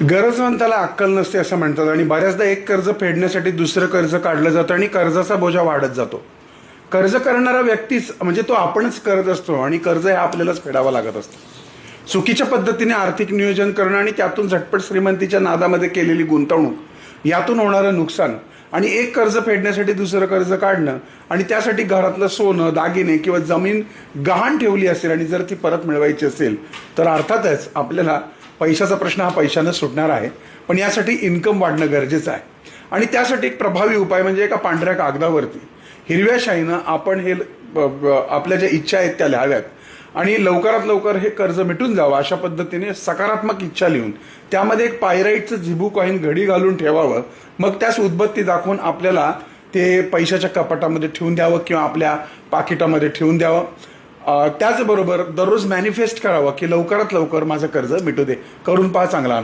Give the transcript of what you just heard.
गरजवंताला अक्कल नसते असं म्हणतात आणि बऱ्याचदा एक कर्ज फेडण्यासाठी दुसरं कर्ज काढलं जातं आणि कर्जाचा बोजा वाढत जातो. कर्ज करणारा व्यक्तीच म्हणजे तो आपणच करत असतो आणि कर्ज हे आपल्यालाच फेडावं लागत असतं. चुकीच्या पद्धतीने आर्थिक नियोजन करणं आणि त्यातून झटपट श्रीमंतीच्या नादामध्ये केलेली गुंतवणूक, यातून होणारं नुकसान आणि एक कर्ज फेडण्यासाठी दुसरं कर्ज काढणं आणि त्यासाठी घरातलं सोनं, दागिने किंवा जमीन गहाण ठेवली असेल आणि जर ती परत मिळवायची असेल तर अर्थातच आपल्याला पैशाचा प्रश्न हा पैशानं सुटणार आहे. पण यासाठी इन्कम वाढणं गरजेचं आहे आणि त्यासाठी एक प्रभावी उपाय म्हणजे एका पांढऱ्या कागदावरती हिरव्या शाईनं आपण हे आपल्या ज्या इच्छा आहेत त्या लिहाव्यात आणि लवकरात लवकर हे कर्ज मिटून जावं अशा पद्धतीने सकारात्मक इच्छा लिहून त्यामध्ये एक पायराईटचं झिबू कॉईन घडी घालून ठेवावं. मग त्यास उदबत्ती दाखवून आपल्याला ते पैशाच्या कपाटामध्ये ठेवून द्यावं किंवा आपल्या पाकिटामध्ये ठेवून द्यावं. त्याचबरोबर दररोज मॅनिफेस्ट करावं की लवकरात लवकर माझं कर्ज मिटू दे. करून पहा, चांगला अनुभव.